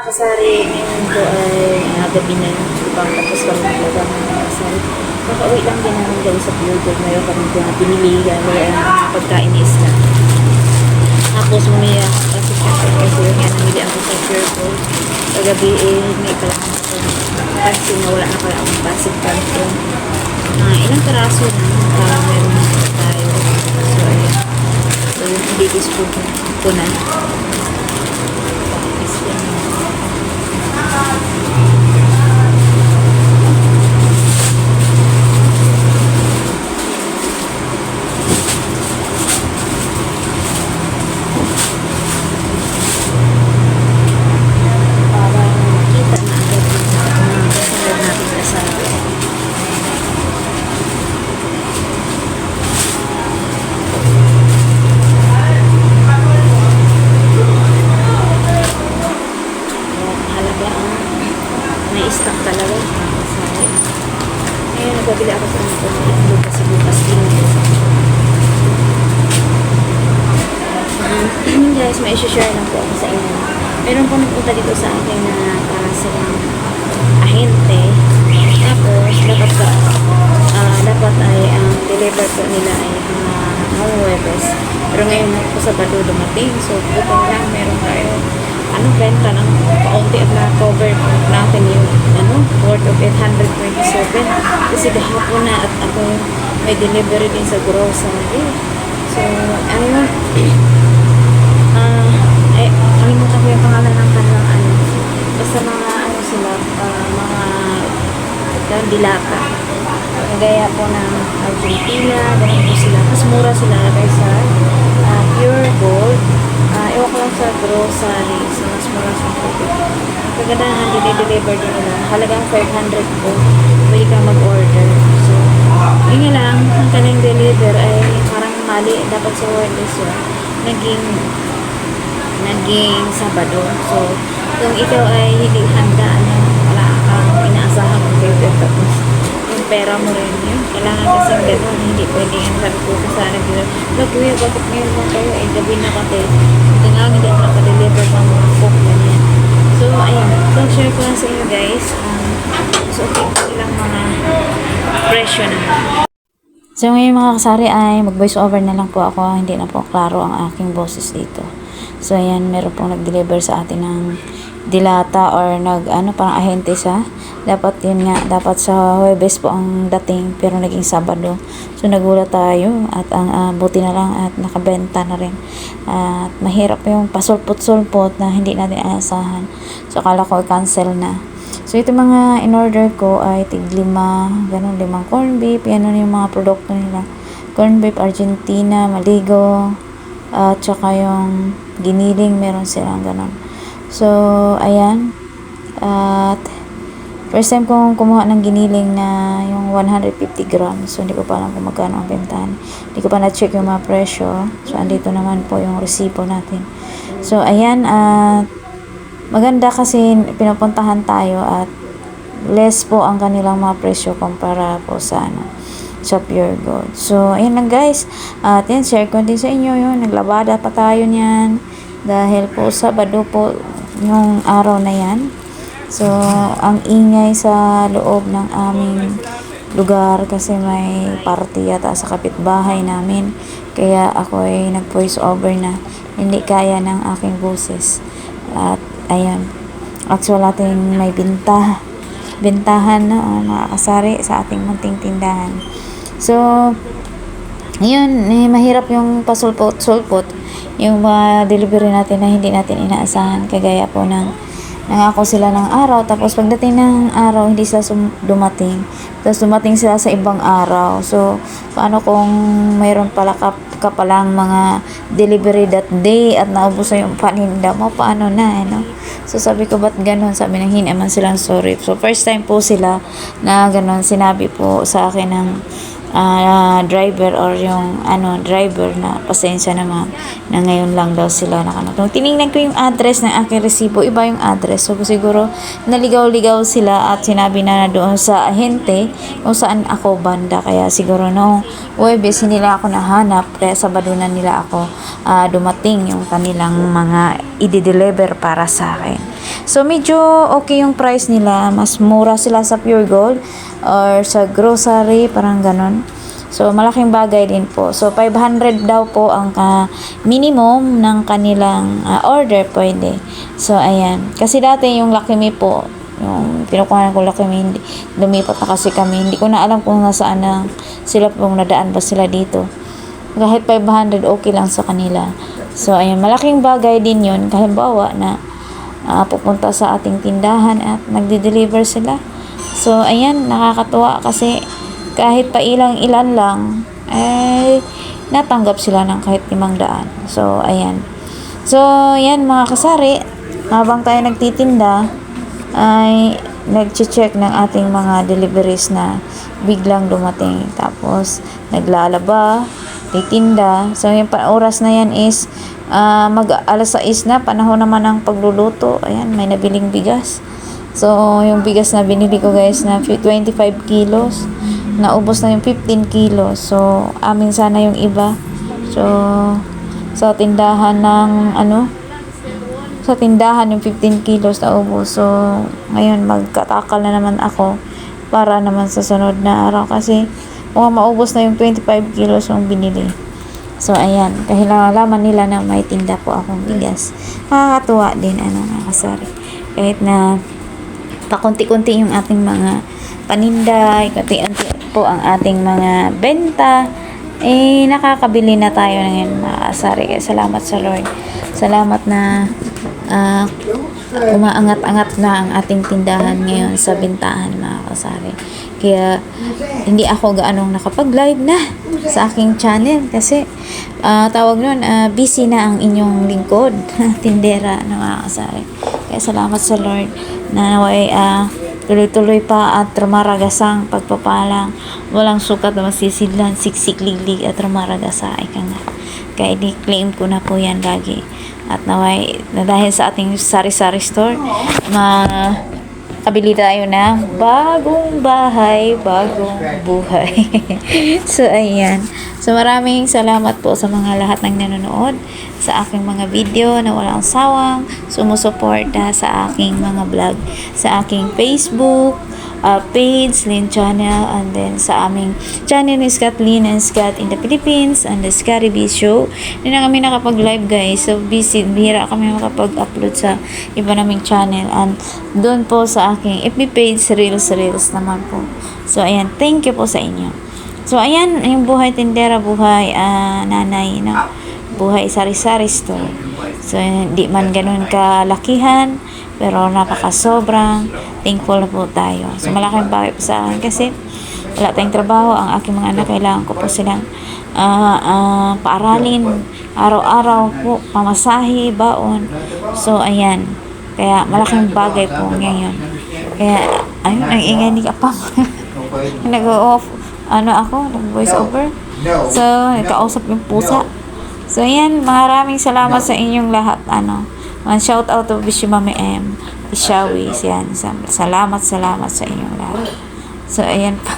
Kasari, ngayon po ay gabi na yung ibang tapos kami talaga ng kasari. Nakauwi lang din namin guys sa Billboard. Mayroon kami binili ang pagkain ni Isla. Tapos mamaya kasi kasi yung yan namili ako sa Pure Gold. Kagabi may kailangan ako kasi wala na pala akong basic canton. Ilang karaso na meron na tayo. So ayun. So yung biggest food ko na. Na-stuck talaga. Ngayon, nagbabili ako sa mga pumili kasi bukas din. Guys, may isi-share lang po ako sa inyo. Meron po nagpunta dito sa akin na para silang ahente. Tapos, dapat ay ang deliver po nila ay ngayong Huwebes. Pero ngayon po sa Sabado dumating. So, buto lang meron tayo benta ng kaunti at na-cover natin yung worth of 827 kasi gahapon na at ako may delivery din sa grocery. So ayun kalimutan ko yung pangalan ng kanilang basta mga sila mga dilata gaya po ng Argentina, ganun po sila mas mura sila kaysa Pure Gold. Ewan ko lang sa grocery so mas mura sa tubig. Kagandahan dinideliver din nila halagang 500 po pwede kang mag-order. So yun nga lang ang kanyang deliver ay parang mali dapat sa Wednesday so naging Sabado. So kung ikaw ay hindi handa wala kang inaasahan ng deliver tapos yung pera mo rin yun kailangan kasing gano'n hindi pwede yung sabi ko sana kuya bakit ngayon mo kayo gabi na kasi nga hindi ako nakadeliver ng mga cook ganyan. So ayun so share ko lang sa inyo guys so okay ko lang mga presyo na. So ngayon mga kasari ay mag voice over na lang po ako hindi na po klaro ang aking boses dito. So ayan meron pong nag-deliver sa atin ng dilata or parang ahente siya. Dapat yun nga, dapat sa Huwebes po ang dating pero naging Sabado. So nagulat tayo at ang buti na lang at nakabenta na rin. At mahirap yung pasulpot-sulpot na hindi natin aasahan. So akala ko i-cancel na. So ito mga in-order ko ay tig-5, ganun 5 corn beef, yan yung mga produkto nila. Corn beef, Argentina, Maligo, at saka yung giniling meron silang ganun. So ayan. At first time kong kumuha ng giniling na yung 150 grams. So, hindi ko pa alam kung magkano ang bentahan. Hindi ko pa na-check yung mga presyo. So, andito naman po yung resibo natin. So, ayan. Maganda kasi pinapuntahan tayo at less po ang kanilang mga presyo kumpara po sa sa Pure Gold. So, ayan lang guys. At yan, share ko din sa inyo yun. Naglabada pa tayo niyan. Dahil po Sabado po yung araw na yan. So, ang ingay sa loob ng aming lugar kasi may party yata sa kapitbahay namin. Kaya ako ay nag-voice over na hindi kaya ng aking boses. At ayan, actual natin may bintahan na mga kasari sa ating munting tindahan. So, ayun, mahirap yung pasulpot-sulpot yung mga delivery natin na hindi natin inaasahan kagaya po ng nangako sila ng araw tapos pagdating ng araw hindi sila dumating tapos dumating sila sa ibang araw. So paano kung mayroon pala ka palang mga delivery that day at naubos na yung paninda mo, paano na so sabi ko ba't ganun, sabi nang hindi naman silang sorry. So first time po sila na ganun sinabi po sa akin ng driver or yung driver na pasensya na ma'am na ngayon lang daw sila nakanood. Tiningnan ko yung address ng aking resibo, iba yung address. So siguro naligaw-ligaw sila at sinabi na doon sa ahente kung saan ako banda. Kaya siguro no Huwebes hindi nila ako nahanap kaya Sabado na nila ako dumating yung kanilang mga i-deliver para sa akin. So, medyo okay yung price nila. Mas mura sila sa Pure Gold or sa grocery, parang ganon. So, malaking bagay din po. So, 500 daw po ang minimum ng kanilang order pwede. So, ayan. Kasi dati yung Lucky Me po, yung pinukuhanan ko Lucky Me, lumipat na kasi kami. Hindi ko na alam kung nasaan na sila, kung nadaan ba sila dito. Kahit 500, okay lang sa kanila. So, ayan. Malaking bagay din yun. Halimbawa na pupunta sa ating tindahan at nagde-deliver sila. So, ayan. Nakakatuwa kasi kahit pa ilan lang, ay natanggap sila ng kahit 500. So, ayan. So, ayan mga kasari, habang tayo nagtitinda, ay nag-check ng ating mga deliveries na biglang dumating. Tapos, naglalaba, titinda. So, yung oras na yan is alas 6 na, panahon naman ng pagluluto. Ayan, may nabiling bigas. So, yung bigas na binili ko guys na 25 kilos. Naubos na yung 15 kilos. So, amin sana yung iba. So, sa tindahan ng sa tindahan yung 15 kilos na ubos. So, ngayon magkatakal na naman ako para naman sa sunod na araw kasi maubos na yung 25 kilos yung binili. So, ayan. Kahilangan nila na may tinda po akong bigas. Nakakatuwa din, mga kasari. Kahit na pakunti-kunti yung ating mga paninda, kunti-kunti po ang ating mga benta, nakakabili na tayo ng mga kasari. Kaya salamat sa Lord. Salamat na umaangat-angat na ang ating tindahan ngayon sa bintahan, mga kasari. Kaya hindi ako gaanong nakapag-live na sa aking channel kasi tawag nun, busy na ang inyong lingkod, tindera na mga kasari. Kaya salamat sa Lord na naway tuloy-tuloy pa at rumaragasang pagpapalang, walang sukat na masisidlan, siksik-liglig at rumaragasa. Ika nga. Kaya i-claim ko na po yan lagi. At naway, na dahil sa ating sari-sari store, makabili tayo ng bagong bahay, bagong buhay. So, ayan. So, maraming salamat po sa mga lahat ng nanonood sa aking mga video na walang sawang sumusuporta sa aking mga vlog, sa aking Facebook page, Lynn Channel, and then sa aming channel ni Scott Lynn and Scott in the Philippines and the Scotty B Show. Hindi na kami nakapag-live guys. So, busy. Bihira kami makapag-upload sa iba naming channel. And doon po sa aking FB page, Reels naman po. So, ayan. Thank you po sa inyo. So, ayan, yung buhay tindera, buhay nanay, buhay sari-sari store. So, hindi man ganun kalakihan, pero napaka-sobrang thankful na po tayo. So, malaking bagay po sa akin kasi wala tayong trabaho. Ang aking mga anak, kailangan ko po silang paaralin araw-araw po, pamasahe, baon. So, ayan. Kaya, malaking bagay po ngayon. Kaya, ayun, ang ingay ni Kapam. Nag-off. Voice over. So, nagkausap yung pusa. So, ayan, maraming salamat sa inyong lahat. Shout out to Bishi Mami M. Ishawi. Yan. Salamat sa inyong lahat. So, ayan pa.